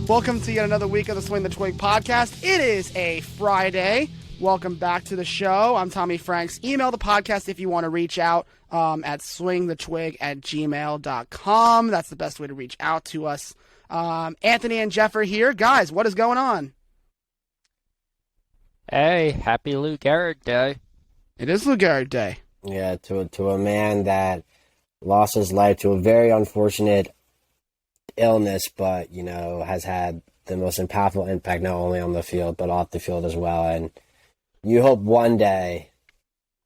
Welcome to yet another week of the Swing the Twig podcast. It is a Friday. Welcome back to the show. I'm Tommy Franks. Email the podcast if you want to reach out at swingthetwig@gmail.com. That's the best way to reach out to us. Anthony and Jeff are here. Guys, what is going on? Hey, happy Lou Gehrig Day. It is Lou Gehrig Day. Yeah, to a man that lost his life to a very unfortunate illness, but, you know, has had the most impactful impact not only on the field, but off the field as well. And you hope one day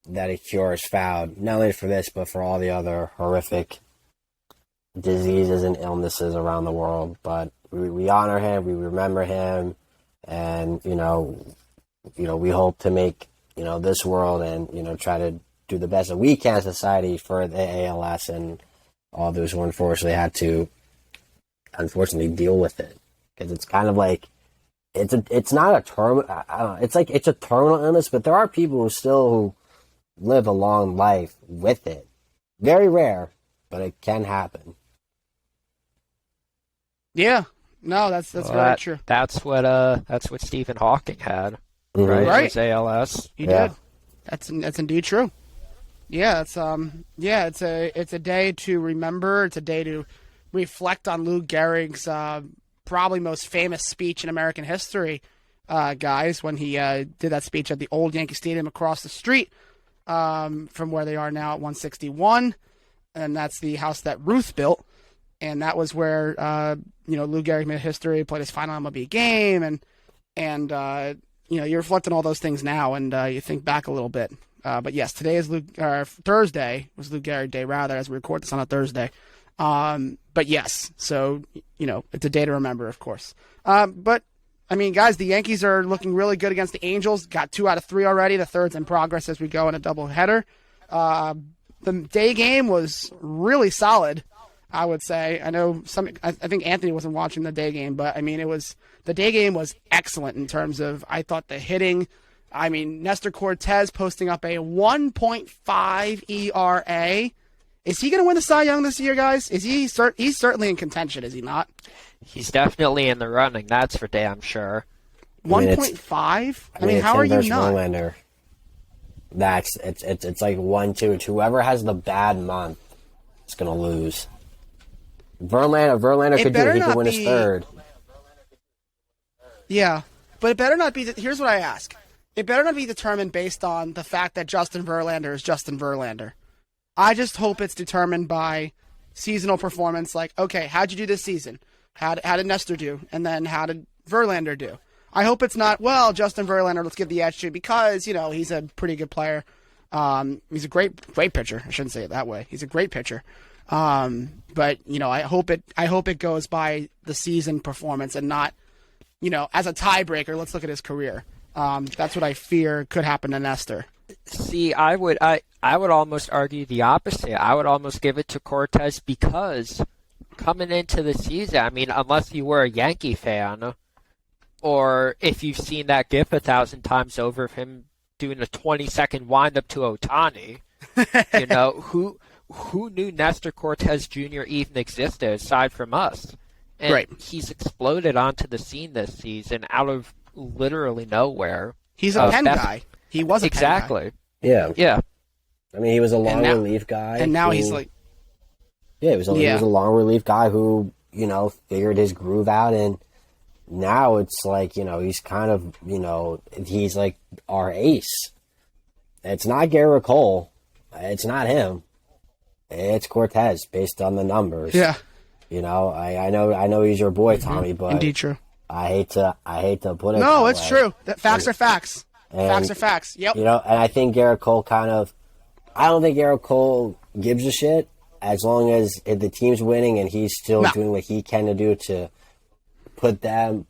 that a cure is found, not only for this, but for all the other horrific diseases and illnesses around the world. But we honor him, we remember him, and, you know, we hope to make, you know, this world and, you know, try to do the best that we can as society for the ALS and all those who unfortunately had to deal with it, because it's kind of like it's not a terminal. I don't know. It's like it's a terminal illness, but there are people who live a long life with it. Very rare, but it can happen. Yeah, no, that's very true. That's what Stephen Hawking had, Mm-hmm. right? It was ALS. He did. That's indeed true. Yeah, it's a day to remember. It's a day to reflect on Lou Gehrig's probably most famous speech in American history, guys, when he did that speech at the old Yankee Stadium across the street from where they are now at 161, and that's the house that Ruth built, and that was where Lou Gehrig made history, played his final MLB game, and you reflect on all those things now, and you think back a little bit. But yes, today is Thursday was Lou Gehrig Day, rather, as we record this on a Thursday. But yes, so, you know, it's a day to remember, of course. But, I mean, guys, the Yankees are looking really good against the Angels. Got 2 out of 3 already. The third's in progress as we go in a doubleheader. The day game was really solid, I would say. I know I think Anthony wasn't watching the day game, but, I mean, the day game was excellent in terms of, I thought, the hitting. I mean, Nestor Cortes posting up a 1.5 ERA. Is he going to win the Cy Young this year, guys? He's certainly in contention, is he not? He's definitely in the running, that's for damn sure. 1.5? I mean, how are you not? Verlander. It's like 1-2. Whoever has the bad month is going to lose. Verlander could do it. He could win his third. Yeah, but it better not be. Here's what I ask. It better not be determined based on the fact that Justin Verlander is Justin Verlander. I just hope it's determined by seasonal performance, like, okay, how'd you do this season? How did Nestor do? And then how did Verlander do? I hope it's not, well, Justin Verlander, let's give the edge to, because, you know, he's a pretty good player. He's a great pitcher. I shouldn't say it that way. He's a great pitcher. But, you know, I hope it goes by the season performance and not, you know, as a tiebreaker, let's look at his career. That's what I fear could happen to Nestor. See, I would almost argue the opposite. I would almost give it to Cortes, because coming into the season, I mean, unless you were a Yankee fan, or if you've seen that GIF 1,000 times over of him doing a 20-second windup to Ohtani, you know, who knew Nestor Cortes Jr. even existed aside from us? And right. He's exploded onto the scene this season out of literally nowhere. He's a pen guy. He was a exactly. pen guy. Yeah. I mean, he was a long relief guy. And now he's like... Yeah, he was a long relief guy who, you know, figured his groove out, and now it's like, you know, he's kind of, you know, he's like our ace. It's not Garrett Cole. It's not him. It's Cortes, based on the numbers. Yeah. You know, I know he's your boy, Tommy, but indeed true. I hate to put it. No, it's true. Facts are facts. Facts are facts. Yep. You know, and I think Garrett Cole I don't think Garrett Cole gives a shit as long as the team's winning and he's still doing what he can to do to put the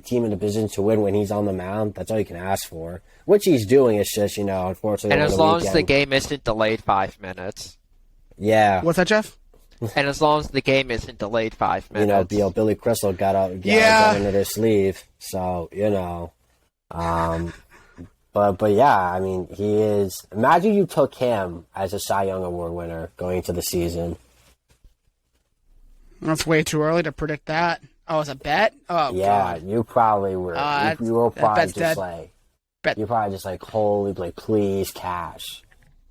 team in a position to win when he's on the mound. That's all you can ask for. Which he's doing. It's just, you know, unfortunately. And as long as the game isn't delayed 5 minutes. Yeah. What's that, Jeff? And as long as the game isn't delayed 5 minutes. You know, Billy Crystal got into their sleeve. So, you know. But yeah, I mean, he is. Imagine you took him as a Cy Young Award winner going into the season. That's way too early to predict that. Oh, it's a bet? Oh, Yeah, God. you probably were. You were That probably bet's just dead. like, Bet. you're probably just like, holy, like, please, cash.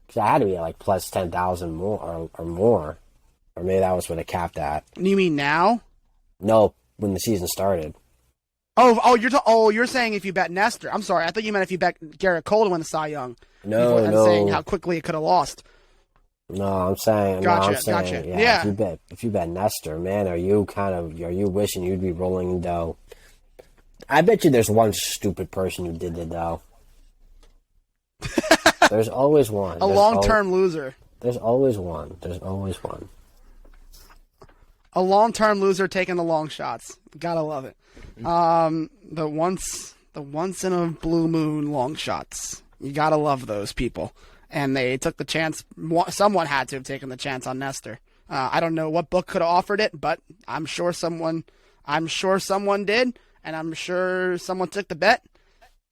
Because I had to be at like plus 10,000 more or more. Or maybe that was what it capped at. You mean now? No, when the season started. You're saying if you bet Nestor. I'm sorry. I thought you meant if you bet Garrett Cole to win the Cy Young. No, and no. saying how quickly it could have lost. No, I'm saying, Gotcha. yeah. If you bet Nestor, man, are you wishing you'd be rolling dough? I bet you there's one stupid person who did it though. There's always one. A long-term loser. There's always one. There's always one. A long-term loser taking the long shots. Gotta love it. The once in a blue moon long shots. You gotta love those people. And they took the chance. Someone had to have taken the chance on Nestor. I don't know what book could have offered it, but I'm sure someone did, and I'm sure someone took the bet.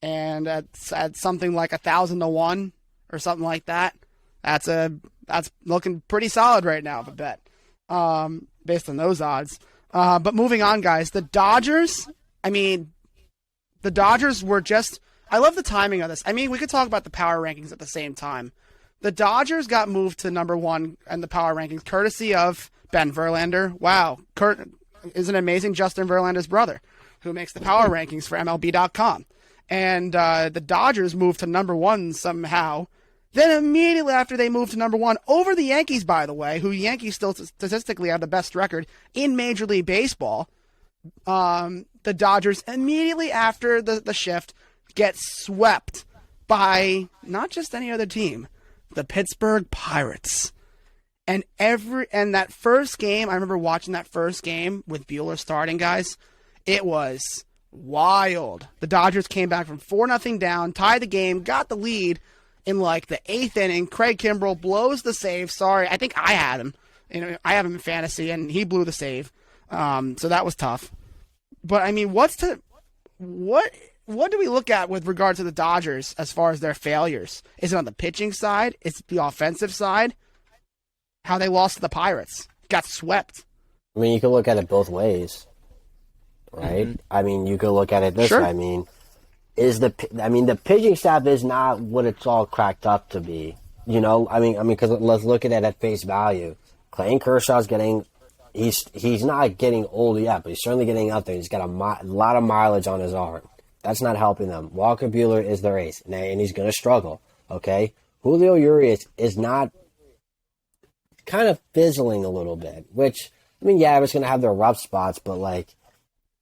And at something like 1,000 to 1 or something like that, that's looking pretty solid right now. The bet, based on those odds. But moving on, guys, the Dodgers. I mean, the Dodgers were just. I love the timing of this. I mean, we could talk about the power rankings at the same time. The Dodgers got moved to number 1 in the power rankings, courtesy of Ben Verlander. Wow, Kurt is an amazing Justin Verlander's brother, who makes the power rankings for MLB.com. And the Dodgers moved to number 1 somehow. Then immediately after they moved to number 1, over the Yankees, by the way, who Yankees still statistically have the best record in Major League Baseball, the Dodgers immediately after the shift get swept by not just any other team, the Pittsburgh Pirates. And that first game, I remember watching that first game with Buehler starting, guys. It was wild. The Dodgers came back from 4-0 down, tied the game, got the lead in like the 8th inning. Craig Kimbrell blows the save. Sorry, I think I had him. I have him in fantasy, and he blew the save. So that was tough. But I mean, what do we look at with regard to the Dodgers as far as their failures? Is it on the pitching side? Is it the offensive side? How they lost to the Pirates. Got swept. I mean, you could look at it both ways, right? Mm-hmm. I mean, you could look at it this way. I mean, the pitching staff is not what it's all cracked up to be. You know, I mean, because let's look at it at face value. Clayton Kershaw's he's not getting old yet, but he's certainly getting out there. He's got a lot of mileage on his arm. That's not helping them. Walker Buehler is their ace, and he's going to struggle, okay? Julio Urias is not kind of fizzling a little bit, which, I mean, yeah, it's going to have their rough spots, but, like,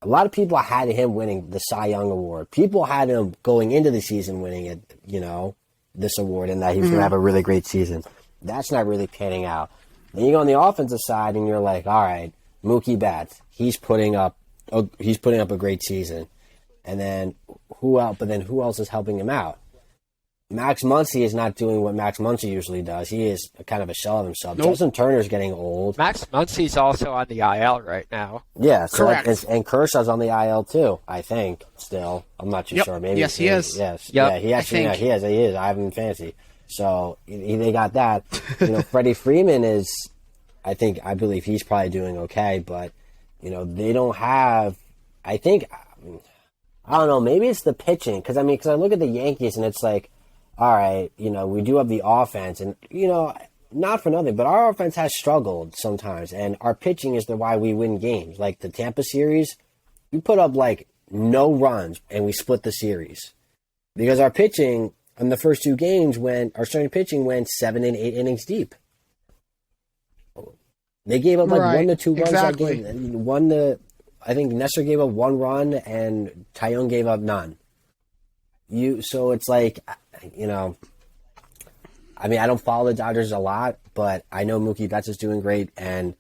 a lot of people had him winning the Cy Young Award. People had him going into the season winning it, this award, and that he was going to have a really great season. That's not really panning out. Then you go on the offensive side, and you're like, all right, Mookie Betts, he's putting up a great season. And then who else is helping him out? Max Muncy is not doing what Max Muncy usually does. He is kind of a shell of himself. Nope. Justin Turner's getting old. Max Muncy's also on the IL right now. Yeah, so correct. And Kershaw's on the IL too, I think, still. I'm not too sure. Maybe yes, he is. Yes. Yep. Yeah, he actually he is. I have him in fantasy. So they got that. Freddie Freeman is, I believe he's probably doing okay, but they don't have, I don't know, maybe it's the pitching, because I look at the Yankees and it's like, all right, we do have the offense, and not for nothing, but our offense has struggled sometimes, and our pitching is why we win games. Like the Tampa series, we put up like no runs and we split the series because our pitching in the first 2 games, when our starting pitching went 7 and 8 innings deep. They gave up like 1 to 2 runs that game. I think Nestor gave up 1 run and Tyone gave up none. So it's like, I don't follow the Dodgers a lot, but I know Mookie Betts is doing great, and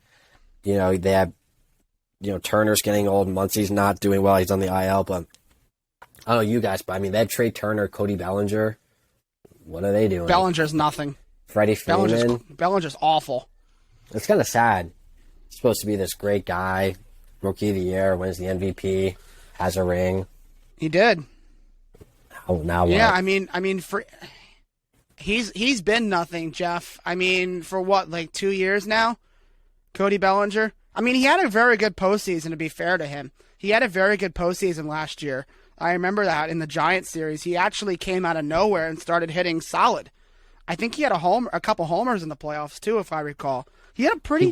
they have, Turner's getting old, Muncy's not doing well, he's on the IL, but I don't know you guys, but they have Trey Turner, Cody Bellinger. What are they doing? Bellinger's nothing. Freddie Freeman. Bellinger's awful. It's kind of sad. He's supposed to be this great guy, Rookie of the Year, wins the MVP, has a ring. He did. Now what? Yeah, he's been nothing, Jeff. For what, like 2 years now? Cody Bellinger? I mean, he had a very good postseason, to be fair to him. He had a very good postseason last year. I remember that in the Giants series. He actually came out of nowhere and started hitting solid. I think he had a couple homers in the playoffs, too, if I recall. He had a pretty...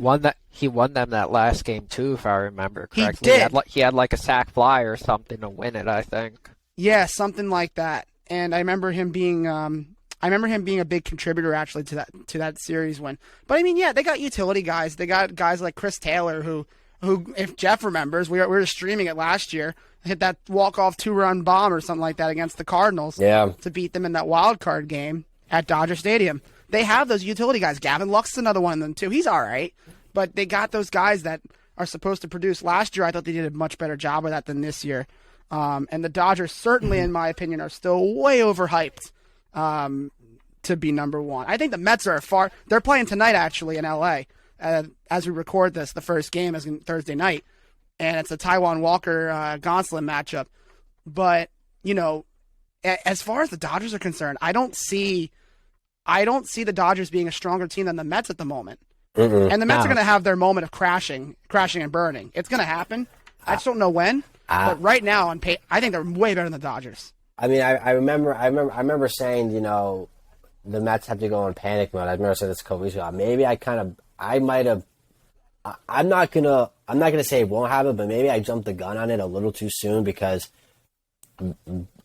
He won them that last game, too, if I remember correctly. He did. He had like a sac fly or something to win it, I think. Yeah, something like that. And I remember him being a big contributor actually to that series win. But I mean, yeah, they got utility guys. They got guys like Chris Taylor who if Jeff remembers, we were streaming it last year, hit that walk-off 2-run bomb or something like that against the Cardinals to beat them in that wild card game at Dodger Stadium. They have those utility guys. Gavin Lux is another one of them too. He's all right, but they got those guys that are supposed to produce. Last year, I thought they did a much better job of that than this year. And the Dodgers certainly, in my opinion, are still way overhyped to be number one. I think the Mets are they're playing tonight actually in L.A. As we record this. The first game is Thursday night, and it's a Taijuan Walker Gonsolin matchup. But you know, as far as the Dodgers are concerned, I don't see the Dodgers being a stronger team than the Mets at the moment. And the Mets are going to have their moment of crashing and burning. It's going to happen. I just don't know when. But right now, I think they're way better than the Dodgers. I mean, I remember saying, you know, the Mets have to go in panic mode. I remember saying this a couple weeks ago. Maybe I might have. I'm not gonna say it won't happen, but maybe I jumped the gun on it a little too soon because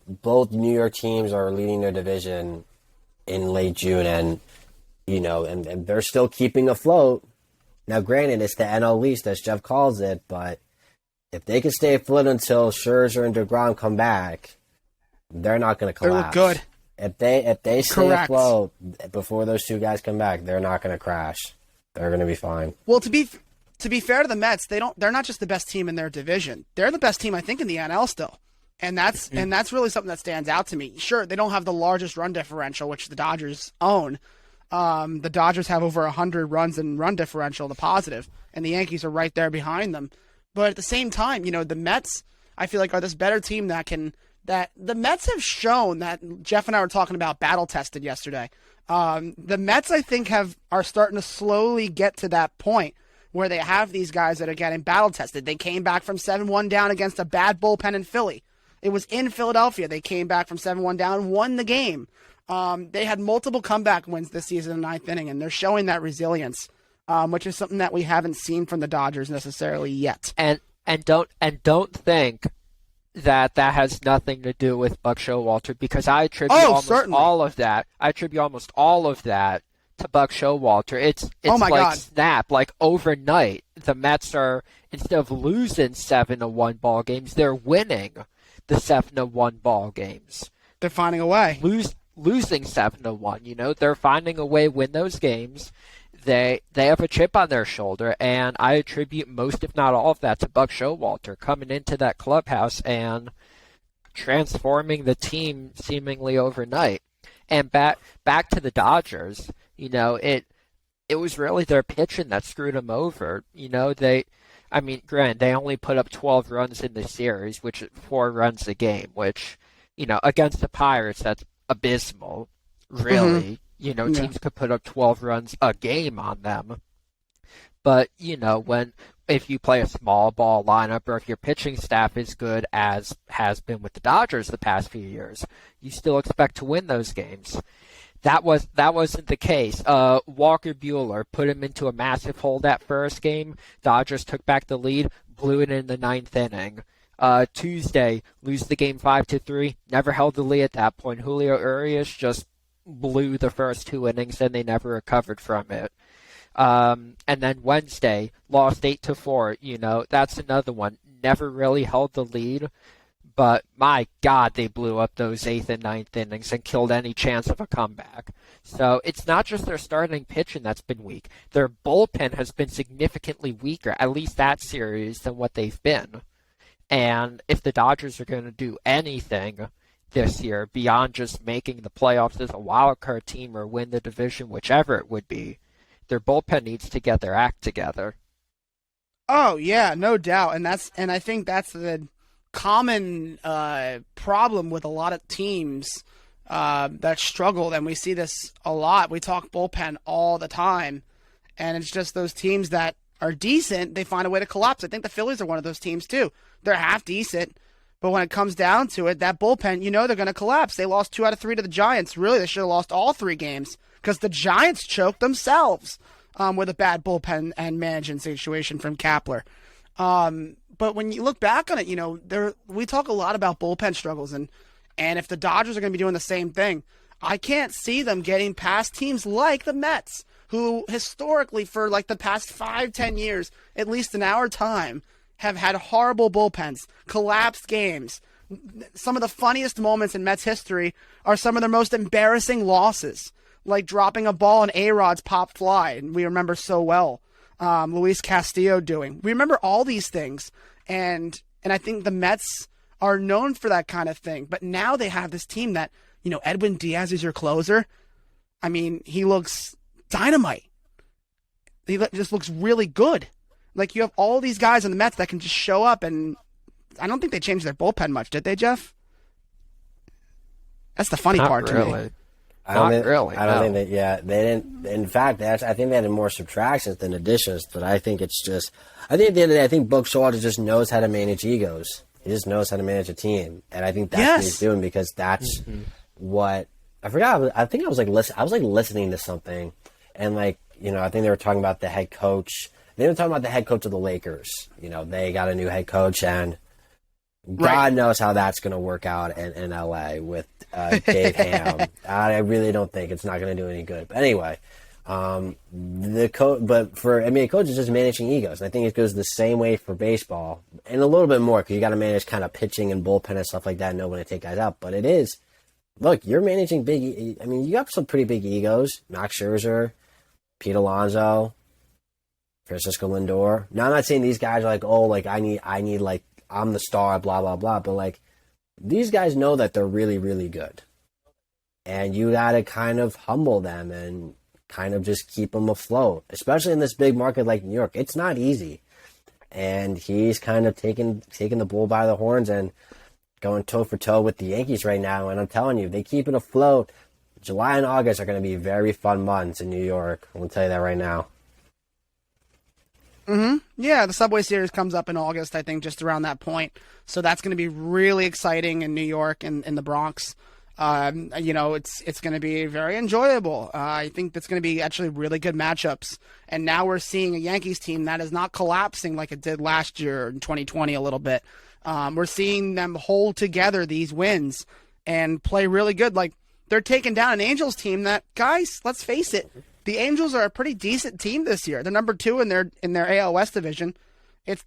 both New York teams are leading their division in late June, and you know, and they're still keeping afloat. Now, granted, it's the NL East, as Jeff calls it, but if they can stay afloat until Scherzer and DeGrom come back, they're not going to collapse. They look good. If they stay afloat before those two guys come back, they're not going to crash. They're going to be fine. Well, to be fair to the Mets, they're not just the best team in their division. They're the best team, I think, in the NL still. And that's really something that stands out to me. Sure, they don't have the largest run differential, which the Dodgers own. The Dodgers have over 100 runs in run differential, the positive, and the Yankees are right there behind them. But at the same time, you know, the Mets, I feel like, are this better team that the Mets have shown that Jeff and I were talking about battle tested yesterday. The Mets, I think, are starting to slowly get to that point where they have these guys that are getting battle tested. They came back from 7-1 down against a bad bullpen in Philly. It was in Philadelphia. They came back from 7-1 down, won the game. They had multiple comeback wins this season in the ninth inning, and they're showing that resilience, which is something that we haven't seen from the Dodgers necessarily yet. And don't think that has nothing to do with Buck Showalter, because I attribute all of that. I attribute almost all of that to Buck Showalter. It's like God. Snap, like overnight, the Mets are, instead of losing 7-1 ball games, they're winning the 7-1 ball games. They're finding a way. Losing 7-1, you know, they're finding a way to win those games. They have a chip on their shoulder, and I attribute most, if not all of that, to Buck Showalter coming into that clubhouse and transforming the team seemingly overnight. And back to the Dodgers, you know, it was really their pitching that screwed them over. You know, granted, they only put up 12 runs in the series, which is 4 runs a game, which, you know, against the Pirates, that's abysmal, really. Mm-hmm. You know, teams could put up 12 runs a game on them. But, you know, if you play a small ball lineup, or if your pitching staff is good, as has been with the Dodgers the past few years, you still expect to win those games. That wasn't the case. Walker Buehler put him into a massive hole that first game. Dodgers took back the lead, blew it in the ninth inning. Tuesday, lose the game 5-3. Never held the lead at that point. Julio Urias just blew the first 2 innings, and they never recovered from it. And then Wednesday, lost 8-4. You know, that's another one. Never really held the lead, but my God, they blew up those 8th and 9th innings and killed any chance of a comeback. So it's not just their starting pitching that's been weak. Their bullpen has been significantly weaker, at least that series, than what they've been. And if the Dodgers are going to do anything this year beyond just making the playoffs as a wild card team or win the division, whichever it would be, their bullpen needs to get their act together. Oh yeah, no doubt, and I think that's the common problem with a lot of teams that struggle, and we see this a lot. We talk bullpen all the time, and it's just those teams that are decent, they find a way to collapse. I think the Phillies are one of those teams too. They're half decent, but when it comes down to it, that bullpen, they're going to collapse. They lost 2 out of 3 to the Giants. Really, they should have lost all 3 games because the Giants choked themselves with a bad bullpen and management situation from Kapler. But when you look back on it, we talk a lot about bullpen struggles, and if the Dodgers are going to be doing the same thing, I can't see them getting past teams like the Mets, who historically for like the past 5-10 years, at least in our time, have had horrible bullpens, collapsed games. Some of the funniest moments in Mets history are some of their most embarrassing losses, like dropping a ball and A-Rod's pop fly, and we remember so well. Luis Castillo doing. We remember all these things, and I think the Mets are known for that kind of thing. But now they have this team that, Edwin Diaz is your closer. I mean, he looks dynamite. He just looks really good. Like, you have all these guys on the Mets that can just show up, and I don't think they changed their bullpen much, did they, Jeff? That's the funny part to me. I don't think that. Yeah, they didn't. In fact, I think they had more subtractions than additions. But I think it's just. I think at the end of the day, I think Buck Showalter just knows how to manage egos. He just knows how to manage a team, and I think that's what he's doing because that's what I forgot. I think I was listening to something, and I think they were talking about the head coach. They were talking about the head coach of the Lakers. They got a new head coach, and God knows how that's going to work out in LA with Dave Ham. I really don't think it's not going to do any good. But anyway, but for NBA coach, it's just managing egos. And I think it goes the same way for baseball, and a little bit more because you got to manage kind of pitching and bullpen and stuff like that. And know when to take guys out. But it is, look, you're managing big. I mean, you got some pretty big egos. Max Scherzer, Pete Alonso, Francisco Lindor. Now, I'm not saying these guys are I need I'm the star, blah, blah, blah. But, these guys know that they're really, really good. And you got to kind of humble them and kind of just keep them afloat, especially in this big market like New York. It's not easy. And he's kind of taking the bull by the horns and going toe for toe with the Yankees right now. And I'm telling you, they keep it afloat. July and August are going to be very fun months in New York. I'm going to tell you that right now. Mm-hmm. Yeah, the Subway Series comes up in August, I think, just around that point. So that's going to be really exciting in New York and in the Bronx. It's going to be very enjoyable. I think that's going to be actually really good matchups. And now we're seeing a Yankees team that is not collapsing like it did last year in 2020 a little bit. We're seeing them hold together these wins and play really good. Like, they're taking down an Angels team that, guys, let's face it, the Angels are a pretty decent team this year. They're number 2 in their AL West division.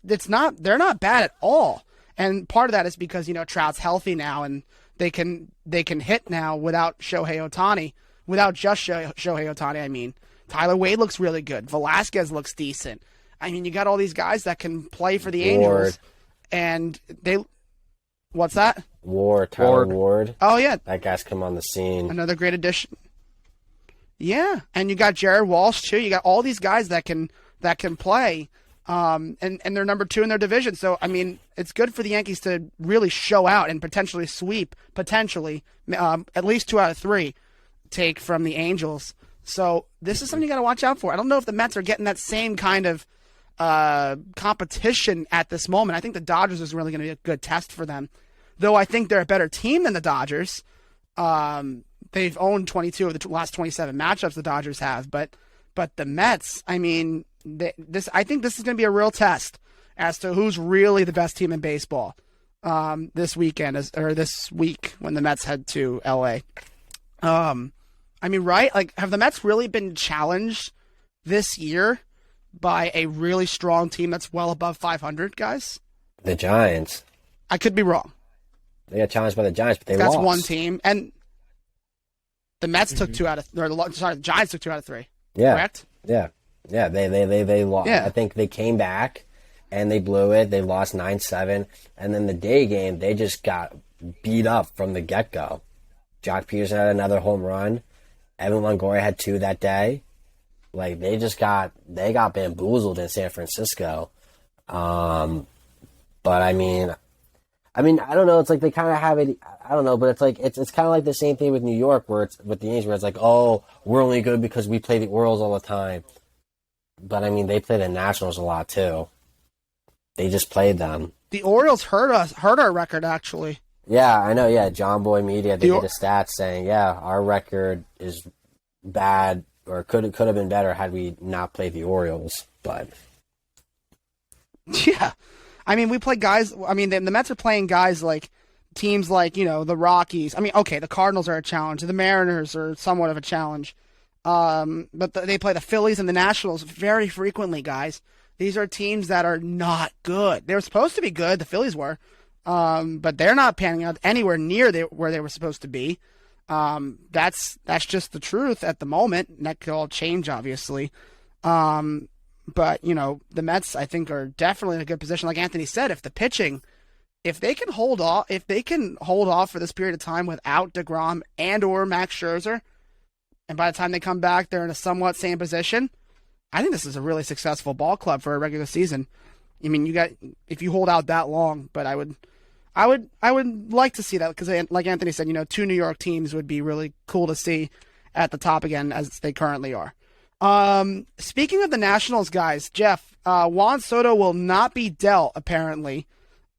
They're not bad at all. And part of that is because, Trout's healthy now and they can hit now without Shohei Ohtani. Without just Shohei Ohtani, I mean. Tyler Wade looks really good. Velasquez looks decent. I mean, you got all these guys that can play for the Angels. And what's that? Tyler Ward. Oh, yeah. That guy's come on the scene. Another great addition. Yeah, and you got Jared Walsh too. You got all these guys that can play, and they're number 2 in their division. So I mean, it's good for the Yankees to really show out and potentially sweep, at least 2 out of 3, take from the Angels. So this is something you got to watch out for. I don't know if the Mets are getting that same kind of competition at this moment. I think the Dodgers is really going to be a good test for them, though. I think they're a better team than the Dodgers. They've owned 22 of the last 27 matchups the Dodgers have, but the Mets, I mean, I think this is going to be a real test as to who's really the best team in baseball this week when the Mets head to LA. I mean, right? Have the Mets really been challenged this year by a really strong team that's well above 500, guys? The Giants. I could be wrong. They got challenged by the Giants, but lost. That's one team, and the Mets took 2 out of. The Giants took 2 out of 3. Yeah. Correct. Yeah. They lost. Yeah. I think they came back and they blew it. They lost 9-7, and then the day game they just got beat up from the get go. Jock Peterson had another home run. Evan Longoria had 2 that day. They got bamboozled in San Francisco. But I mean, I don't know. It's they kind of have it. I don't know, but it's kind of like the same thing with New York, where it's with the Yankees, where it's oh, we're only good because we play the Orioles all the time. but I mean, they play the Nationals a lot too. They just played them. The Orioles hurt our record, actually. Yeah, I know. Yeah, John Boy Media, they did a stat saying, yeah, our record is bad, or could have been better had we not played the Orioles. But yeah, I mean, we play guys. I mean, the Mets are playing guys like teams like the Rockies. I mean, okay, the Cardinals are a challenge. The Mariners are somewhat of a challenge. But they play the Phillies and the Nationals very frequently, guys. These are teams that are not good. They were supposed to be good. The Phillies were. But they're not panning out anywhere near where they were supposed to be. That's just the truth at the moment. And that could all change, obviously. But the Mets, I think, are definitely in a good position. Like Anthony said, if they can hold off for this period of time without DeGrom and or Max Scherzer, and by the time they come back, they're in a somewhat same position, I think this is a really successful ball club for a regular season. I mean, if you hold out that long, but I would like to see that because, like Anthony said, 2 New York teams would be really cool to see at the top again as they currently are. Speaking of the Nationals, guys, Jeff, Juan Soto will not be dealt apparently.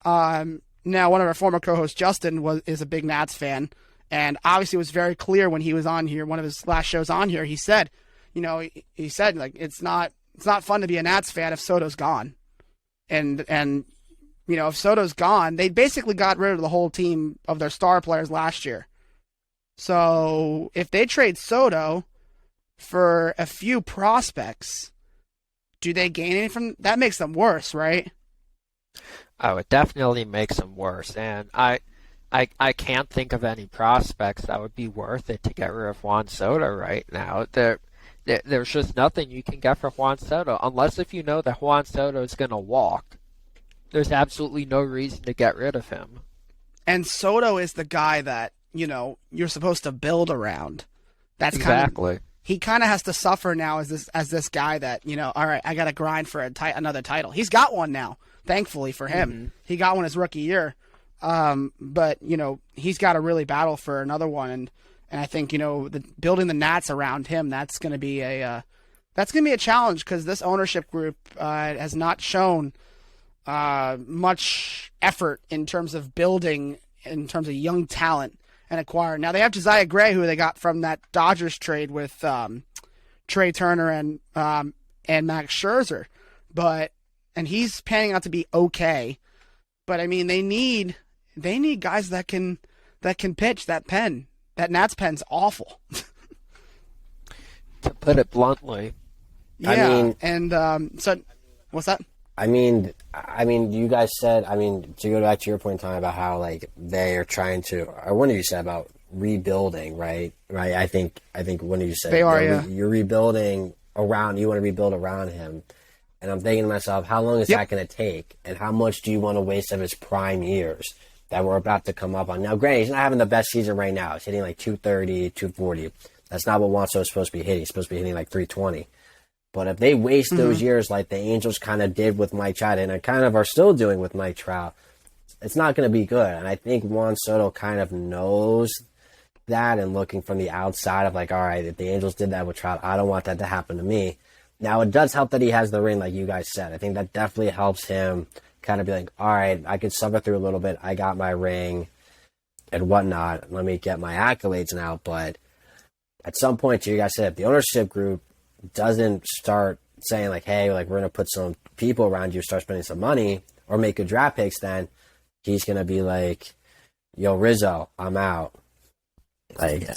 Now, one of our former co-hosts, Justin, is a big Nats fan, and obviously was very clear when he was on here. One of his last shows on here, he said, like it's not fun to be a Nats fan if Soto's gone. And if Soto's gone, they basically got rid of the whole team of their star players last year. So if they trade Soto for a few prospects, do they gain anything from that? Makes them worse, right? Oh, it definitely makes them worse. And I can't think of any prospects that would be worth it to get rid of Juan Soto right now. There's just nothing you can get for Juan Soto, unless if you know that Juan Soto is going to walk. There's absolutely no reason to get rid of him. And Soto is the guy that, you're supposed to build around. That's exactly. He kind of has to suffer now as this guy that, all right, I got to grind for another title. He's got one now, thankfully for him. Mm-hmm. He got one his rookie year. But, he's got to really battle for another one. And I think, building the Nats around him, that's going to be a challenge because this ownership group has not shown much effort in terms of building, in terms of young talent and acquiring. Now they have Josiah Gray, who they got from that Dodgers trade with Trey Turner and Max Scherzer, and he's panning out to be okay. But I mean, they need guys that can pitch. That Nats pen's awful. To put it bluntly. Yeah, so what's that? I mean, you guys said, to go back to your point in time about how, like, they are trying to, or one of you said about rebuilding, right? Right. I think one of you said, they are, yeah. You're rebuilding around, you want to rebuild around him. And I'm thinking to myself, how long is that going to take? And how much do you want to waste of his prime years that we're about to come up on? Now, granted, he's not having the best season right now. He's hitting like 230, 240. That's not what Juan Soto's supposed to be hitting. He's supposed to be hitting like 320. But if they waste those years like the Angels kind of did with Mike Trout and kind of are still doing with Mike Trout, it's not going to be good. And I think Juan Soto kind of knows that and looking from the outside of like, all right, if the Angels did that with Trout, I don't want that to happen to me. Now, it does help that he has the ring, like you guys said. I think that definitely helps him kind of be like, all right, I could suffer through a little bit. I got my ring and whatnot. Let me get my accolades now. But at some point, you guys said, if the ownership group doesn't start saying like, hey, like we're going to put some people around you, start spending some money or make good draft picks, then he's going to be like, yo, Rizzo, I'm out. Like,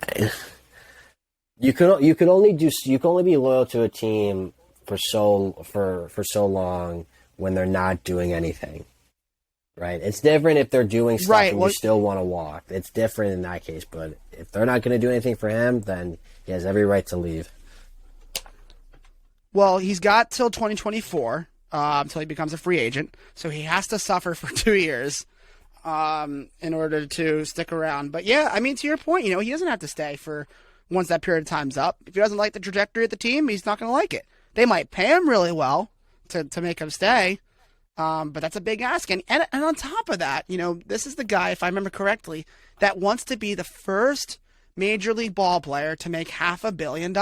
you can only be loyal to a team for so long when they're not doing anything. Right? It's different if they're doing stuff and you still want to walk. It's different in that case, but if they're not going to do anything for him, then he has every right to leave. Well, he's got till 2024 until he becomes a free agent, so he has to suffer for 2 years in order to stick around. But yeah, I mean, to your point, he doesn't have to stay for once that period of time's up. If he doesn't like the trajectory of the team, he's not going to like it. They might pay him really well to make him stay, but that's a big ask. And on top of that, this is the guy, if I remember correctly, that wants to be the first Major League ball player to make $500 million.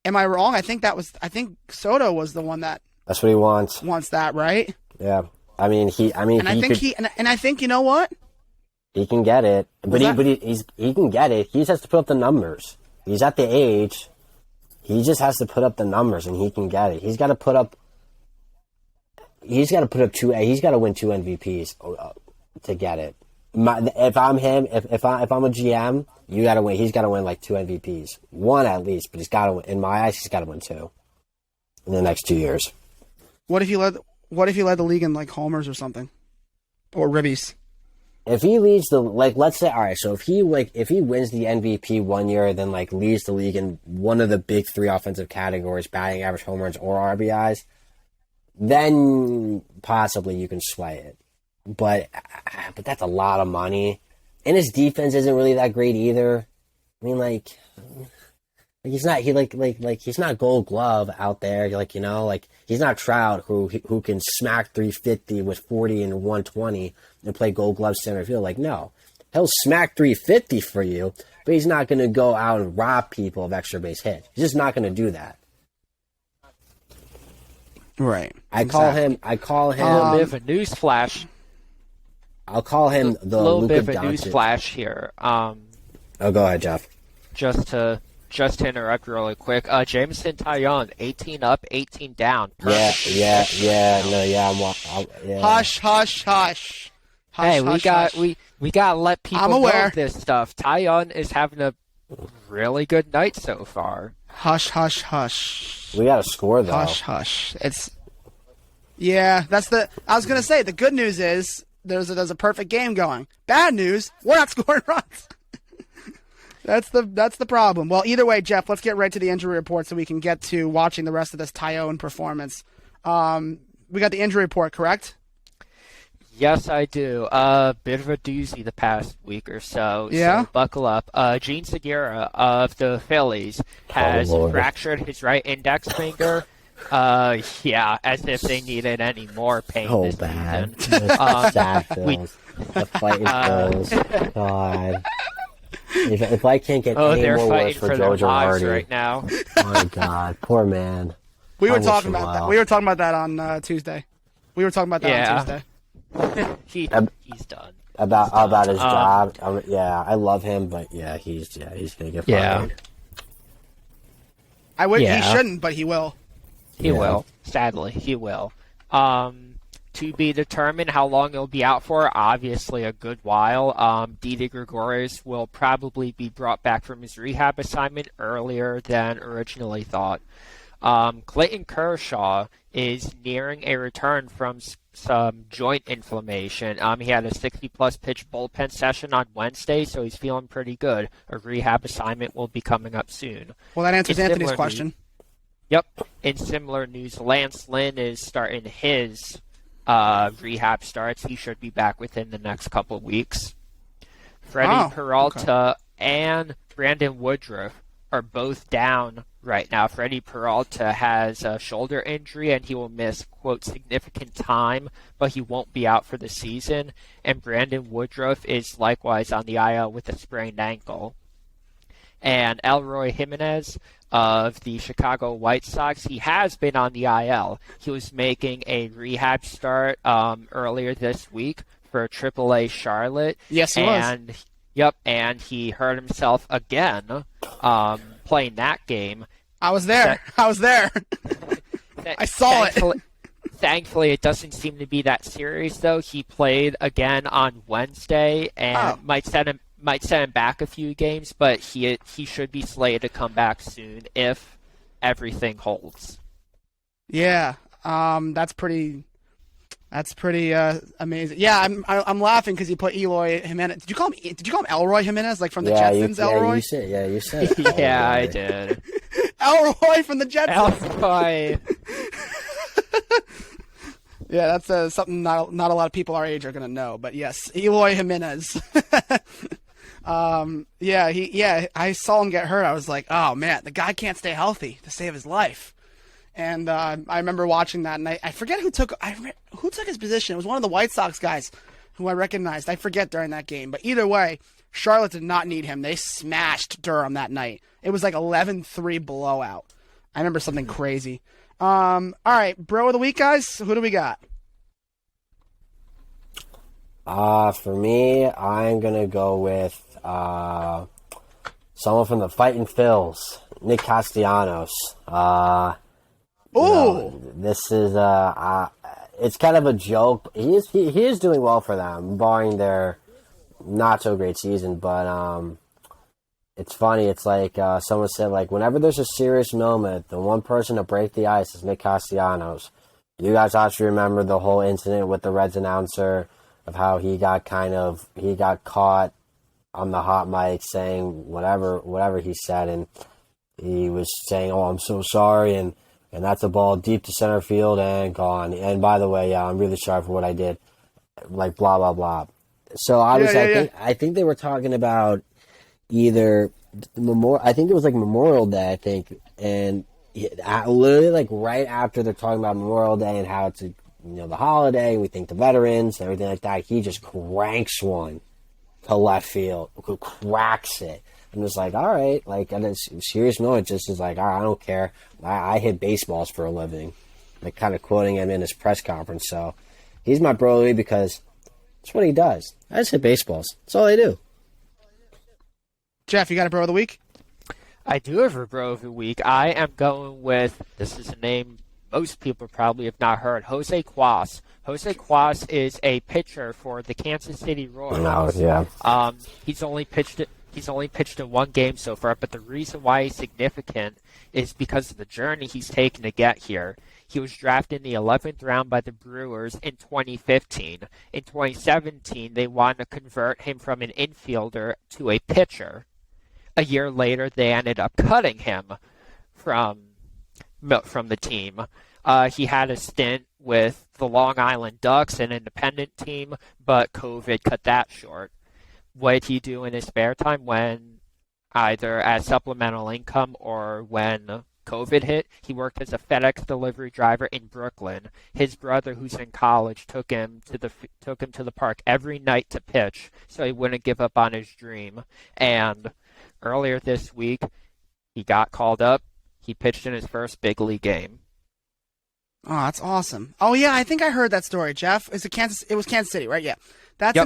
Am I wrong? I think Soto was the one that That's what he wants. wants that, right? Yeah. I mean, I think you know what? he can get it, but he can get it. He just has to put up the numbers. He's at the age. He just has to put up the numbers, and he can get it. He's got to put up two. He's got to win 2 MVPs to get it. If I'm him, if I'm a GM, you got to win. He's got to win like 2 MVPs, 1 at least. But he's got to win. In my eyes, he's got to win 2 in the next 2 years. What if he led the league in like homers or something, or ribbies? If he leads let's say, all right, so if he wins the MVP 1 year, then like leads the league in one of the big 3 offensive categories, batting average, home runs, or RBIs, then possibly you can sway it. But that's a lot of money, and his defense isn't really that great either. I mean, he's not Gold Glove out there, he's not Trout who can smack 350 with 40 and 120 and play Gold Glove center field. No, he'll smack 350 for you, but he's not going to go out and rob people of extra base hits. He's just not going to do that. Right. I call him. A little bit of a news flash. I'll call him the little Luka bit of a Doncic. news flash here. Oh, go ahead, Jeff. Just to interrupt really quick, Jameson Taillon, 18 up, 18 down. Perfect. Yeah. Hush, hush, hush. Hey, hush. we gotta let people I'm know aware. this stuff. Taillon is having a really good night so far. Hush, hush, hush. We got to score though. Hush, hush. I was gonna say the good news is there's a perfect game going. Bad news, we're not scoring runs. That's the problem. Well, either way, Jeff, let's get right to the injury report so we can get to watching the rest of this Taillon performance. We got the injury report, correct? Yes, I do. Bit of a doozy the past week or so. Yeah. So buckle up. Gene Segura of the Phillies has fractured his right index finger. Yeah, as if they needed any more pain this bad. season. Sad Phils. The fighting Phils. God. If I can't get any they're more fighting worse for for their Joe lives Girardi. right now. Oh my God, poor man. We were I wish talking him about that. well. We were talking about that on Tuesday. We were talking about that on Tuesday. He's done. About his job. Yeah, I love him, but he's gonna get fired. He shouldn't, but he will. He will. Sadly, he will. To be determined how long he'll be out for, obviously a good while. Didi Gregorius will probably be brought back from his rehab assignment earlier than originally thought. Clayton Kershaw is nearing a return from some joint inflammation. He had a 60-plus pitch bullpen session on Wednesday, so he's feeling pretty good. A rehab assignment will be coming up soon. Well, that answers Anthony's question. Yep. In similar news, Lance Lynn is starting his rehab starts. He should be back within the next couple of weeks. Freddie Peralta and Brandon Woodruff are both down right now. Freddie Peralta has a shoulder injury and he will miss, quote, significant time, but he won't be out for the season. And Brandon Woodruff is likewise on the IL with a sprained ankle. And Elroy Jimenez of the Chicago White Sox, he has been on the IL. He was making a rehab start earlier this week for AAA Charlotte. Yes, he was. Yep, and he hurt himself again playing that game. I was there. I saw it. Thankfully, it doesn't seem to be that serious, though. He played again on Wednesday and might send him back a few games, but he should be slated to come back soon if everything holds. Yeah, that's pretty amazing. Yeah, I'm laughing because you put Eloy Jimenez. Did you call him Elroy Jimenez, like from the Jetsons? Elroy. You said. Yeah, I did. Elroy from the Jetsons. Elroy. Yeah, that's something not a lot of people our age are gonna know. But yes, Eloy Jimenez. I saw him get hurt. I was like, oh man, the guy can't stay healthy to save his life. And I remember watching that, and I forget who took his position. It was one of the White Sox guys who I recognized. I forget during that game. But either way, Charlotte did not need him. They smashed Durham that night. It was like 11-3 blowout. I remember something crazy. All right, bro of the week, guys. Who do we got? For me, I'm gonna go with someone from the Fighting Phils, Nick Castellanos. This is it's kind of a joke. He is doing well for them, barring their not so great season. But it's funny. It's like someone said, like, whenever there's a serious moment, the one person to break the ice is Nick Castellanos. You guys actually remember the whole incident with the Reds announcer of how he got caught on the hot mic saying whatever he said, and he was saying, "Oh, I'm so sorry," and that's a ball deep to center field and gone. And by the way, yeah, I'm really sorry for what I did. Like blah blah blah. So obviously, I think they were talking about either I think it was like Memorial Day, I think, and literally like right after they're talking about Memorial Day and how it's the holiday, we think the veterans and everything like that, he just cranks one to left field, cracks it. I'm just like, all right, like at a serious moment, just is like, all right, I don't care. I hit baseballs for a living, like kind of quoting him in his press conference. So he's my bro because that's what he does. I just hit baseballs. That's all I do. Jeff, you got a bro of the week? I do have a bro of the week. I am going with, this is a name most people probably have not heard, Jose Cuas. Jose Cuas is a pitcher for the Kansas City Royals. Oh, yeah. He's only pitched in one game so far, but the reason why he's significant is because of the journey he's taken to get here. He was drafted in the 11th round by the Brewers in 2015. In 2017, they wanted to convert him from an infielder to a pitcher. A year later, they ended up cutting him from the team. He had a stint with the Long Island Ducks, an independent team, but COVID cut that short. What did he do in his spare time when either as supplemental income or when COVID hit? He worked as a FedEx delivery driver in Brooklyn. His brother, who's in college, took him to the park every night to pitch, so he wouldn't give up on his dream. And earlier this week, he got called up. He pitched in his first big league game. Oh, that's awesome. Oh yeah, I think I heard that story, Jeff. It was Kansas City, right? Yeah. That's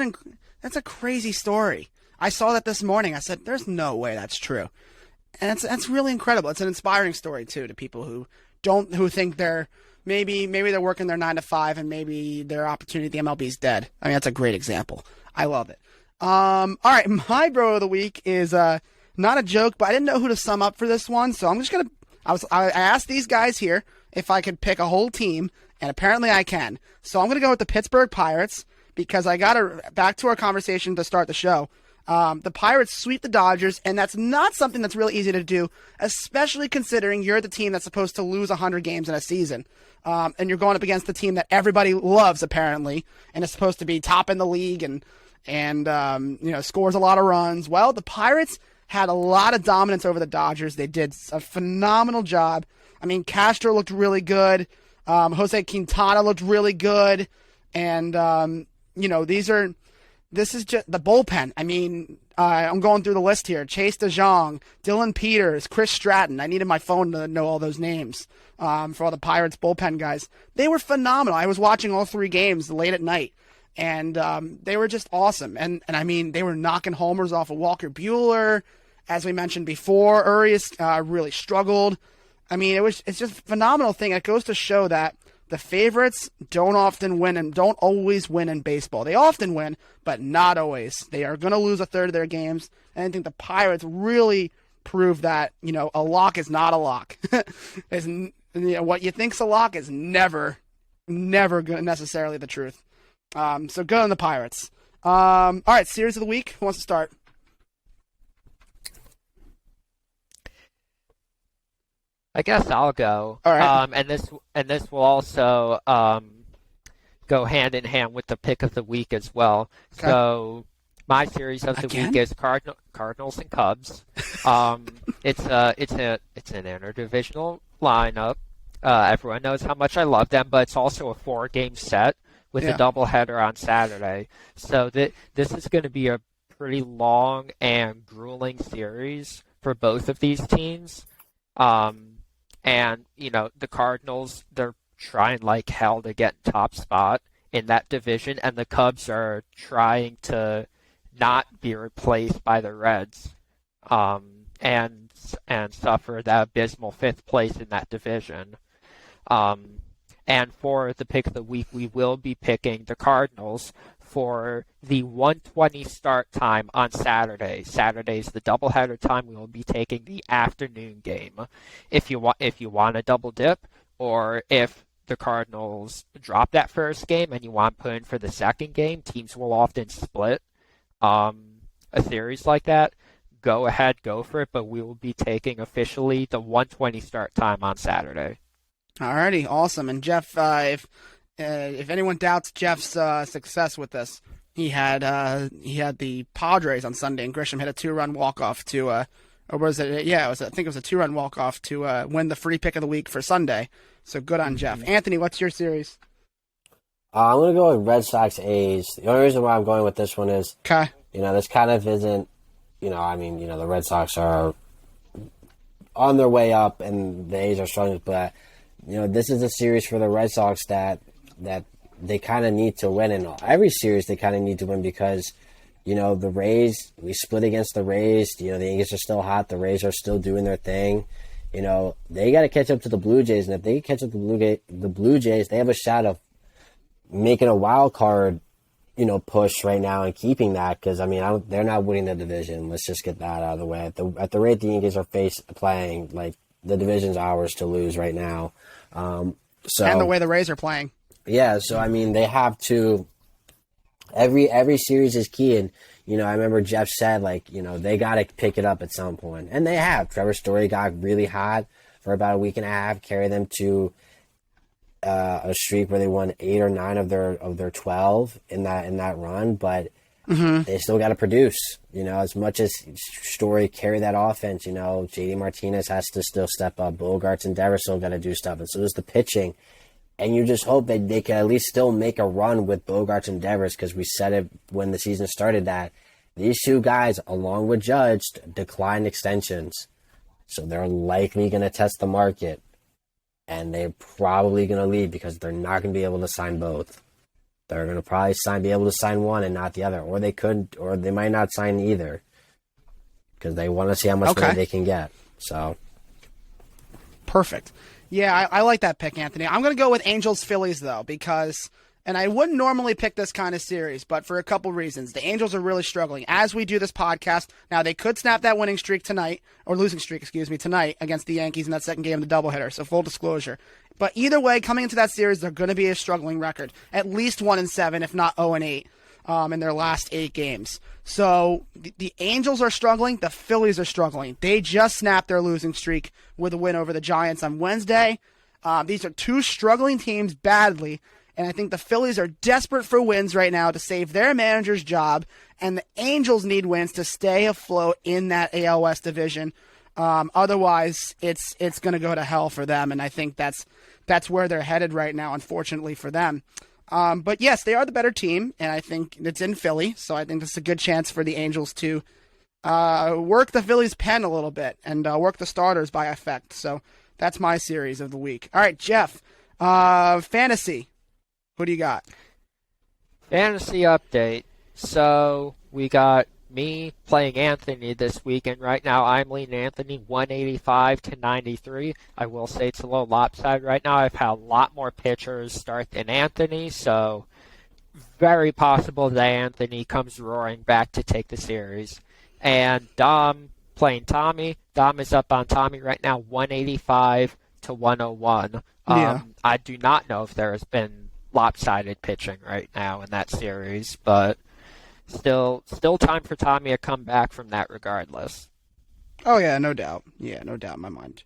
that's a crazy story. I saw that this morning. I said, "There's no way that's true," and that's really incredible. It's an inspiring story too to people who think they're maybe they're working their 9 to 5 and maybe their opportunity at the MLB is dead. I mean, that's a great example. I love it. All right, my bro of the week is not a joke, but I didn't know who to sum up for this one, so I'm just gonna. I asked these guys here if I could pick a whole team, and apparently I can. So I'm gonna go with the Pittsburgh Pirates because I got back to our conversation to start the show. The Pirates sweep the Dodgers, and that's not something that's really easy to do, especially considering you're the team that's supposed to lose 100 games in a season. And you're going up against the team that everybody loves, apparently, and is supposed to be top in the league and scores a lot of runs. Well, the Pirates had a lot of dominance over the Dodgers. They did a phenomenal job. I mean, Castro looked really good. Jose Quintana looked really good. And, this is just the bullpen. I mean, I'm going through the list here. Chase DeJong, Dylan Peters, Chris Stratton. I needed my phone to know all those names for all the Pirates bullpen guys. They were phenomenal. I was watching all 3 games late at night, and they were just awesome. And I mean, they were knocking homers off of Walker Buehler. As we mentioned before, Urias really struggled. I mean, it's just a phenomenal thing. It goes to show that the favorites don't often win and don't always win in baseball. They often win, but not always. They are going to lose a third of their games. And I think the Pirates really prove that, a lock is not a lock. What you think's a lock is never necessarily the truth. So good on the Pirates. All right, series of the week. Who wants to start? I guess I'll go. All right. And this will also go hand in hand with the pick of the week as well. Okay. So my series of the week is Cardinals and Cubs. It's an interdivisional lineup. Everyone knows how much I love them, but it's also a 4-game set with a doubleheader on Saturday. So this is going to be a pretty long and grueling series for both of these teams. And, the Cardinals, they're trying like hell to get top spot in that division, and the Cubs are trying to not be replaced by the Reds, and suffer that abysmal 5th place in that division. And for the pick of the week, we will be picking the Cardinals for the 1:20 start time on Saturday. Saturday's the doubleheader time. We will be taking the afternoon game. If you want a double dip, or if the Cardinals drop that first game and you want to put in for the second game, teams will often split a series like that. Go ahead, go for it, but we will be taking officially the 1:20 start time on Saturday. Alrighty, awesome. And Jeff, if anyone doubts Jeff's success with this, he had the Padres on Sunday, and Grisham hit a 2-run walk-off to, or was it? Yeah, I think it was a 2-run walk-off to win the free pick of the week for Sunday. So good on Jeff. Anthony, what's your series? I'm going to go with Red Sox A's. The only reason why I'm going with this one is, this kind of isn't, the Red Sox are on their way up and the A's are struggling, but, this is a series for the Red Sox that they kind of need to win. And every series they kind of need to win because, the Rays, we split against the Rays. The Yankees are still hot. The Rays are still doing their thing. They got to catch up to the Blue Jays. And if they catch up to the Blue Jays, they have a shot of making a wild card, push right now and keeping that. Because, they're not winning the division. Let's just get that out of the way. At the rate the Yankees are playing, like, the division's ours to lose right now. And the way the Rays are playing. Yeah, so they have to. Every series is key, and I remember Jeff said they got to pick it up at some point, and they have. Trevor Story got really hot for about a week and a half, carried them to a streak where they won 8 or 9 of their 12 in that run, but they still got to produce. As much as Story carried that offense, JD Martinez has to still step up. Bogarts and Devers still got to do stuff, and so does the pitching. And you just hope that they can at least still make a run with Bogarts and Devers, because we said it when the season started that these two guys, along with Judge, declined extensions. So they're likely going to test the market, and they're probably going to leave because they're not going to be able to sign both. They're going to probably be able to sign one and not the other, or they might not sign either because they want to see how much money they can get. So, perfect. Yeah, I like that pick, Anthony. I'm going to go with Angels-Phillies, though, because, and I wouldn't normally pick this kind of series, but for a couple reasons. The Angels are really struggling. As we do this podcast, now they could snap that winning streak tonight, or losing streak, tonight against the Yankees in that second game of the doubleheader, so full disclosure. But either way, coming into that series, they're going to be a struggling record. At least 1-7, if not 0-8. In their last 8 games. So the Angels are struggling. The Phillies are struggling. They just snapped their losing streak with a win over the Giants on Wednesday. These are two struggling teams badly, and I think the Phillies are desperate for wins right now to save their manager's job, and the Angels need wins to stay afloat in that AL West division. Otherwise, it's going to go to hell for them, and I think that's where they're headed right now, unfortunately for them. But yes, they are the better team, and I think it's in Philly, so I think this is a good chance for the Angels to work the Phillies' pen a little bit and work the starters by effect. So that's my series of the week. All right, Jeff, fantasy. Who do you got? Fantasy update. So we got me playing Anthony this week, and right now I'm leading Anthony 185-93. I will say it's a little lopsided right now. I've had a lot more pitchers start than Anthony, so very possible that Anthony comes roaring back to take the series. And Dom playing Tommy. Dom is up on Tommy right now, 185-101. I do not know if there has been lopsided pitching right now in that series, but Still time for Tommy to come back from that regardless. Oh, yeah, no doubt. Yeah, no doubt in my mind.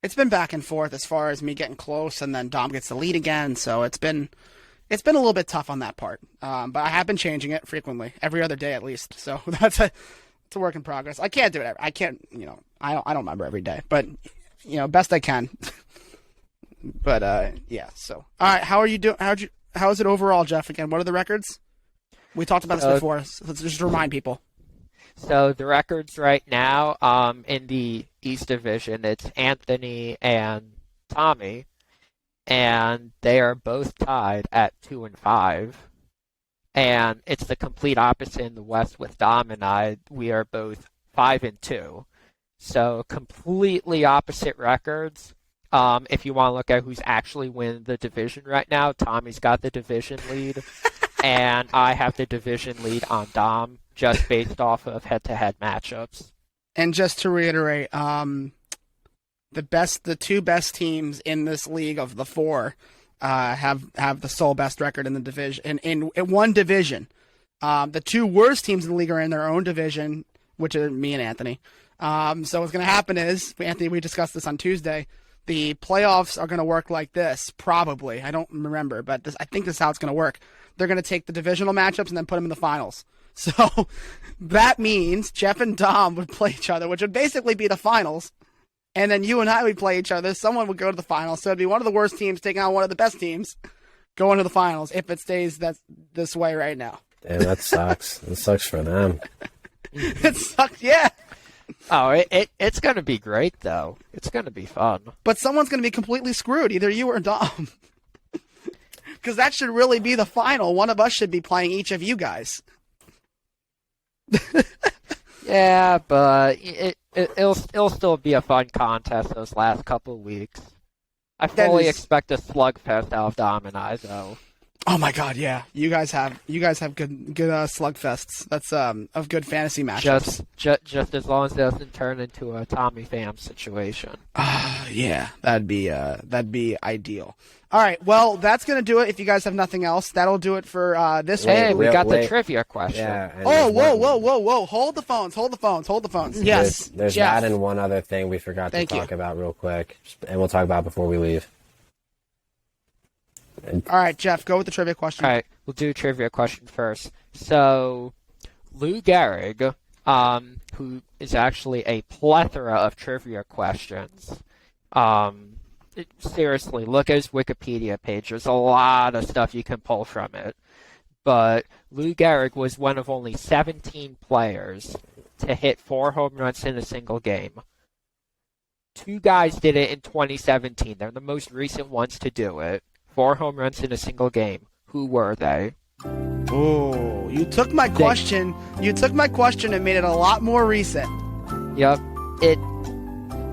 It's been back and forth as far as me getting close, and then Dom gets the lead again, so it's been a little bit tough on that part. But I have been changing it frequently, every other day at least, so it's a work in progress. I can't do it. I can't, I don't remember every day, but, best I can. But, yeah, so. All right, how are you doing? How is it overall, Jeff, again? What are the records? We talked about this before, so let's just remind people. So the records right now, in the East Division, it's Anthony and Tommy, and they are both tied at 2-5. And it's the complete opposite in the West with Dom and I. We are both 5-2. So completely opposite records. If you want to look at who's actually winning the division right now, Tommy's got the division lead, and I have the division lead on Dom, just based off of head-to-head matchups. And just to reiterate, the two best teams in this league of the four have the sole best record in the division in one division. The two worst teams in the league are in their own division, which are me and Anthony. So what's going to happen is, Anthony, we discussed this on Tuesday. The playoffs are going to work like this, probably. I don't remember, but I think this is how it's going to work. They're going to take the divisional matchups and then put them in the finals. So that means Jeff and Dom would play each other, which would basically be the finals. And then you and I would play each other. Someone would go to the finals. So it'd be one of the worst teams taking on one of the best teams going to the finals if it stays this way right now. Damn, that sucks. It sucks for them. It sucks, yeah. Oh, it's going to be great, though. It's going to be fun. But someone's going to be completely screwed, either you or Dom. Because that should really be the final. One of us should be playing each of you guys. Yeah, but it'll still be a fun contest those last couple weeks. I fully expect a slugfest out of Dom and I, though. Oh my God, yeah. You guys have good slugfests. That's of good fantasy matchups. Just as long as it doesn't turn into a Tommy Pham situation. Yeah, that'd be ideal. All right, well, that's gonna do it. If you guys have nothing else, that'll do it for this week. Hey, we got the trivia question. Yeah, whoa! Hold the phones. Yes, there's Jeff. that and one other thing we forgot to talk about real quick, and we'll talk about it before we leave. All right, Jeff, go with the trivia question. All right, we'll do a trivia question first. So, Lou Gehrig, who is actually a plethora of trivia questions. Seriously, look at his Wikipedia page. There's a lot of stuff you can pull from it. But Lou Gehrig was one of only 17 players to hit 4 home runs in a single game. 2 guys did it in 2017. They're the most recent ones to do it. 4 home runs in a single game. Who were they? Oh, you took my question. You took my question and made it a lot more recent. Yep.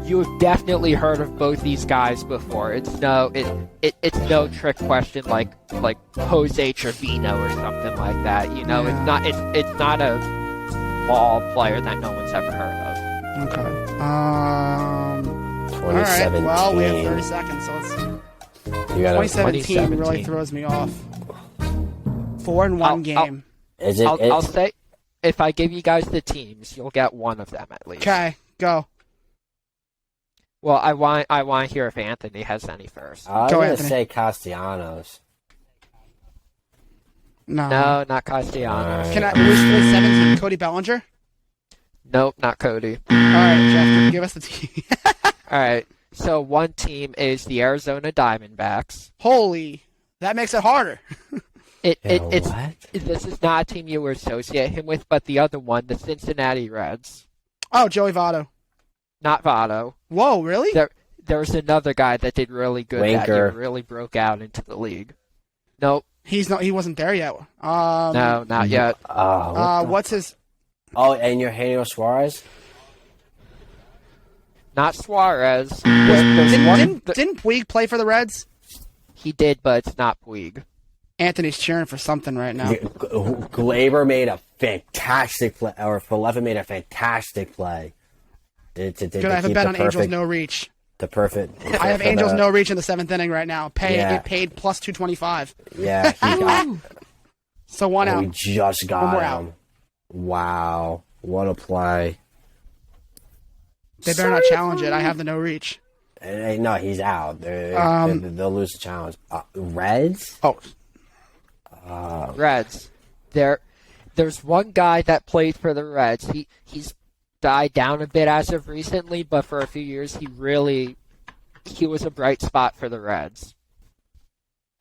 You've definitely heard of both these guys before. It's no trick question like Jose Trevino or something like that. You know, Yeah. it's not a ball player that no one's ever heard of. Okay. 2017. All right. Well, we have 30 seconds, so let's. 2017 really throws me off. 4 in one game. I'll say, if I give you guys the teams, you'll get one of them at least. Okay, go. Well, I want to hear if Anthony has any first. I was Go, going to Anthony. say Castellanos. No, not Castellanos. All Can I? Who's 17? Cody Bellinger. Nope, not Cody. All right, Jeff, give us the team. All right. So one team is the Arizona Diamondbacks. Holy, that makes it harder. It's What? this is not a team you would associate him with, but the other one, the Cincinnati Reds. Oh, Joey Votto. Not Votto. Whoa, really? There was another guy that did really good that Winker. year, really broke out into the league. Nope. He wasn't there yet. No, not yet. What's his? Oh, and Eugenio Suarez? Not Suarez. Didn't Didn't Puig play for the Reds? he did, but it's not Puig. Anthony's cheering for something right now. Glaber made a fantastic play, or Falefa made a fantastic play. Good, I have a bet on Angels no reach. The perfect. I have Angels no reach in the 7th inning right now. Yeah. It paid plus 225. Yeah, he got. So one out. We just got One more him. out. Wow, what a play! They better not challenge it. I have the no reach. No, he's out. They'll lose the challenge. Reds? Oh, Reds. There's one guy that played for the Reds. He's died down a bit as of recently, but for a few years he was a bright spot for the Reds.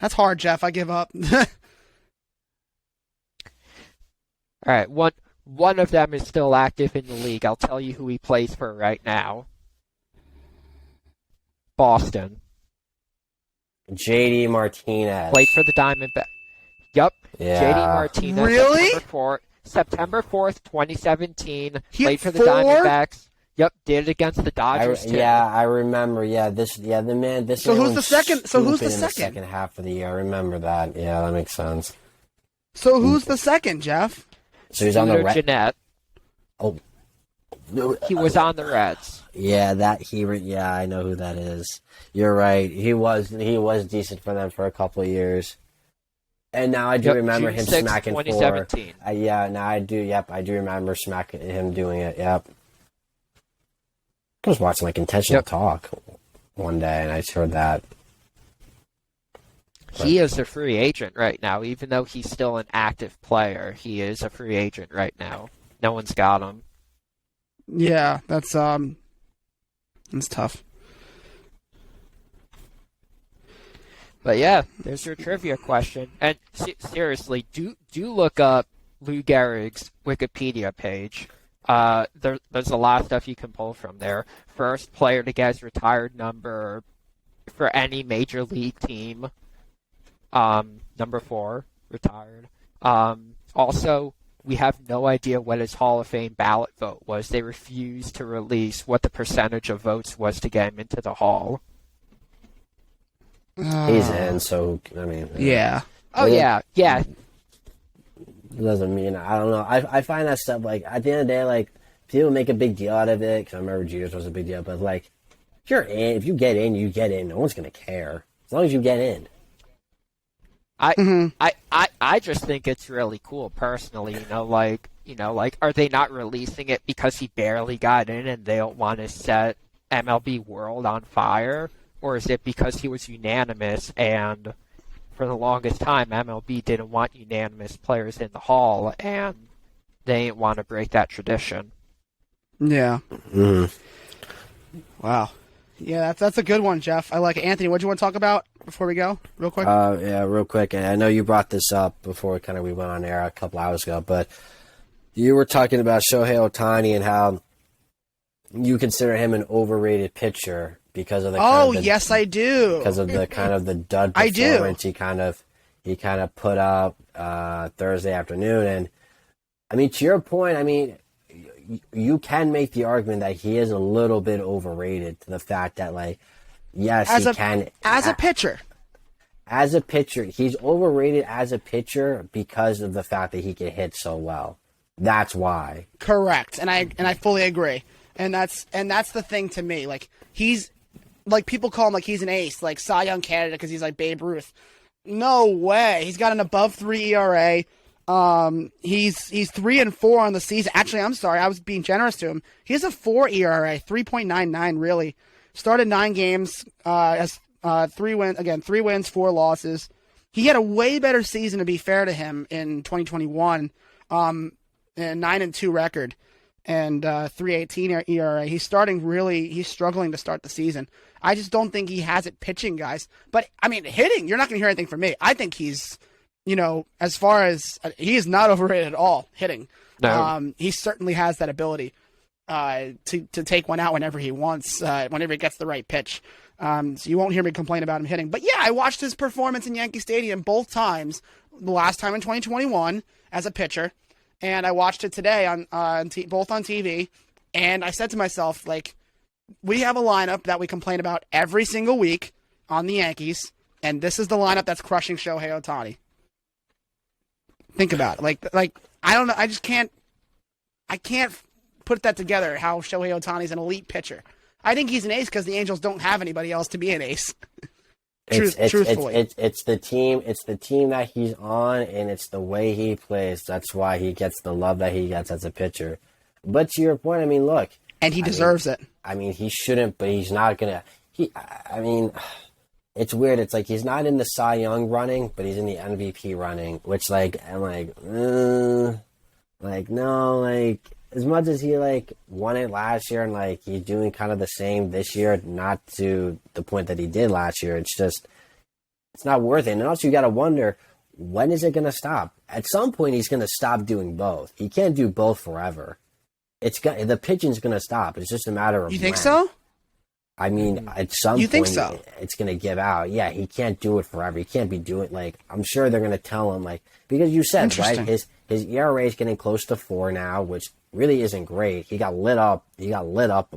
that's hard, Jeff. I give up. All right, One of them is still active in the league. I'll tell you who he plays for right now. Boston. JD Martinez. Played for the Diamondbacks. Yep. Yeah. JD Martinez. Really? September 4th, 2017. He Played hit for the 4? Diamondbacks. Yep, did it against the Dodgers too. Yeah, I remember. Yeah, the man. This. So who's the second? So who's the in the second? second half of the year. I remember that. Yeah, that makes sense. So who's the second, Jeff? So he's on the Reds. Jeanette. Oh, He was on the Reds. yeah, yeah, I know who that is. You're right. He was decent for them for a couple of years. And now I do remember June him 6th, smacking 2017. Yeah, now I do. Yep, I do remember smacking him doing it. Yep. I was watching like Intentional Talk one day, and I heard that. He is a free agent right now, even though he's still an active player. He is a free agent right now. No one's got him. Yeah, that's tough. But yeah, there's your trivia question. And seriously, do look up Lou Gehrig's Wikipedia page. There's a lot of stuff you can pull from there. First player to get his retired number for any major league team. Number 4, retired. Also, we have no idea what his Hall of Fame ballot vote was. They refused to release what the percentage of votes was to get him into the Hall. He's in, so I mean. Yeah. Oh yeah. It doesn't mean, I don't know. I find that stuff, like, at the end of the day, like, people make a big deal out of it, because I remember Jeter's was a big deal, but, like, if you get in, you get in. No one's going to care. As long as you get in. I just think it's really cool, personally, are they not releasing it because he barely got in and they don't want to set MLB World on fire? Or is it because he was unanimous and for the longest time, MLB didn't want unanimous players in the Hall, and they didn't want to break that tradition. Yeah. Mm. Wow. Yeah, that's a good one, Jeff. I like it. Anthony, what do you want to talk about before we go, real quick? Yeah, real quick. And I know you brought this up before we went on air a couple hours ago, but you were talking about Shohei Ohtani and how you consider him an overrated pitcher because of the yes, I do. Because of the kind of the dud performance he kind of put up Thursday afternoon. And I mean, to your point, I mean, you can make the argument that he is a little bit overrated to the fact that, like, yes, as a pitcher. As a pitcher, he's overrated as a pitcher because of the fact that he can hit so well. That's why. Correct, and I fully agree. And that's the thing to me. Like, he's like, people call him like he's an ace, like Cy Young candidate because he's like Babe Ruth. No way. He's got an above 3 ERA. He's 3-4 on the season. Actually, I'm sorry, I was being generous to him. He has a 4 ERA, 3.99 really. Started 9 games, has 3 wins, 4 losses. He had a way better season, to be fair to him, in 2021. And 9-2 record and 3.18 ERA. He's struggling to start the season. I just don't think he has it pitching, guys. But I mean, hitting, you're not going to hear anything from me. I think he's, as far as he is not overrated at all hitting. No. He certainly has that ability to take one out whenever he wants, whenever he gets the right pitch. So you won't hear me complain about him hitting. But yeah, I watched his performance in Yankee Stadium both times. The last time in 2021 as a pitcher, and I watched it today both on TV. And I said to myself, like, we have a lineup that we complain about every single week on the Yankees, and this is the lineup that's crushing Shohei Ohtani. Think about it. Like I don't know. I can't put that together, how Shohei Ohtani's an elite pitcher. I think he's an ace because the Angels don't have anybody else to be an ace. Truthfully. It's the team that he's on, and it's the way he plays. That's why he gets the love that he gets as a pitcher. But to your point, I mean, look. And he deserves it. I mean, he shouldn't, but he's not going to. I mean, it's weird. It's like he's not in the Cy Young running, but he's in the MVP running, which, like, I'm like, no, like, as much as he, like, won it last year and, like, he's doing kind of the same this year, not to the point that he did last year, it's just, it's not worth it. And also, you got to wonder, when is it going to stop? At some point, he's going to stop doing both. He can't do both forever. The pitching's going to stop. It's just a matter of You think when. so? I mean, at some You point, think so? It's going to give out. Yeah, he can't do it forever. He can't be doing, I'm sure they're going to tell him, because you said, right, his ERA is getting close to 4 now, which really isn't great. He got lit up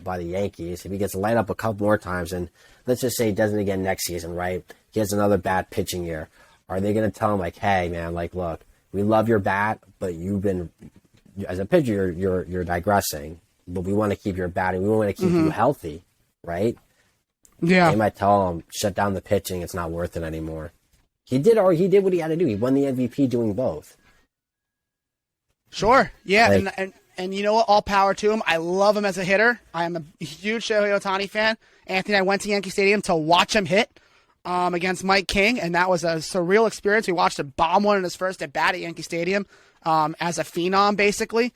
by the Yankees. If he gets lit up a couple more times, and let's just say he does it again next season, right? He has another bad pitching year. Are they going to tell him, hey, man, look, we love your bat, but you've been, as a pitcher, you're digressing, but we want to keep your bat and we want to keep you healthy, right? Yeah. They might tell him, shut down the pitching. It's not worth it anymore. He did what he had to do. He won the MVP doing both. Sure. Yeah. And you know what? All power to him. I love him as a hitter. I am a huge Shohei Ohtani fan. Anthony and I went to Yankee Stadium to watch him hit against Mike King, and that was a surreal experience. We watched him bomb one in his first at bat at Yankee Stadium as a phenom, basically.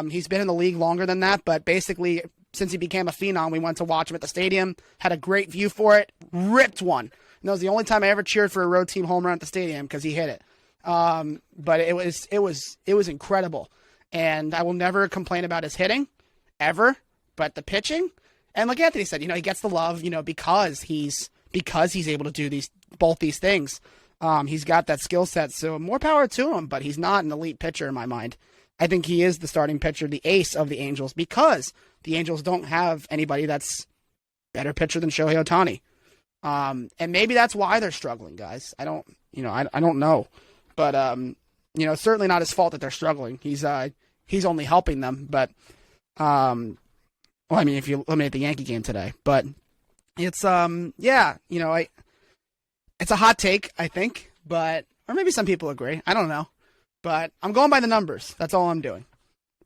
He's been in the league longer than that, but basically since he became a phenom, we went to watch him at the stadium, had a great view for it, ripped one. And that was the only time I ever cheered for a road team home run at the stadium because he hit it. But it was incredible. And I will never complain about his hitting, ever. But the pitching, and like Anthony said, he gets the love, because he's able to do both these things. He's got that skill set, so more power to him. But he's not an elite pitcher in my mind. I think he is the starting pitcher, the ace of the Angels, because the Angels don't have anybody that's better pitcher than Shohei Ohtani. And maybe that's why they're struggling, guys. I don't know. But, certainly not his fault that they're struggling. He's only helping them. But, if you eliminate the Yankee game today. But it's, it's a hot take, I think. Or maybe some people agree. I don't know. But I'm going by the numbers. That's all I'm doing.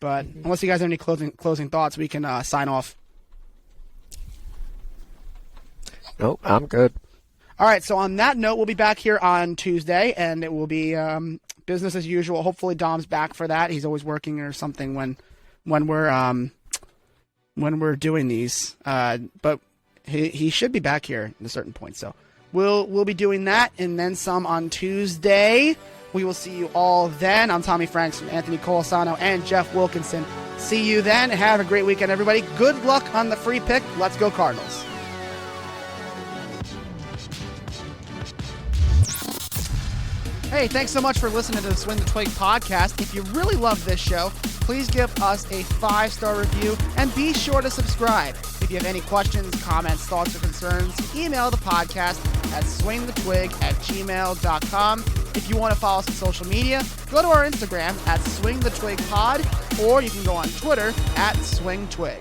But unless you guys have any closing thoughts, we can sign off. Nope, I'm good. All right, so on that note, we'll be back here on Tuesday, and it will be business as usual. Hopefully, Dom's back for that. He's always working or something when we're doing these. But he should be back here at a certain point. So we'll be doing that, and then some on Tuesday. We will see you all then. I'm Tommy Franks from Anthony Colasano and Jeff Wilkinson. See you then. Have a great weekend, everybody. Good luck on the free pick. Let's go Cardinals. Hey, thanks so much for listening to the Swing the Twig podcast. If you really love this show, please give us a 5-star review and be sure to subscribe. If you have any questions, comments, thoughts, or concerns, email the podcast at swingthetwig@gmail.com. If you want to follow us on social media, go to our Instagram at swingthetwigpod, or you can go on Twitter at swingtwig.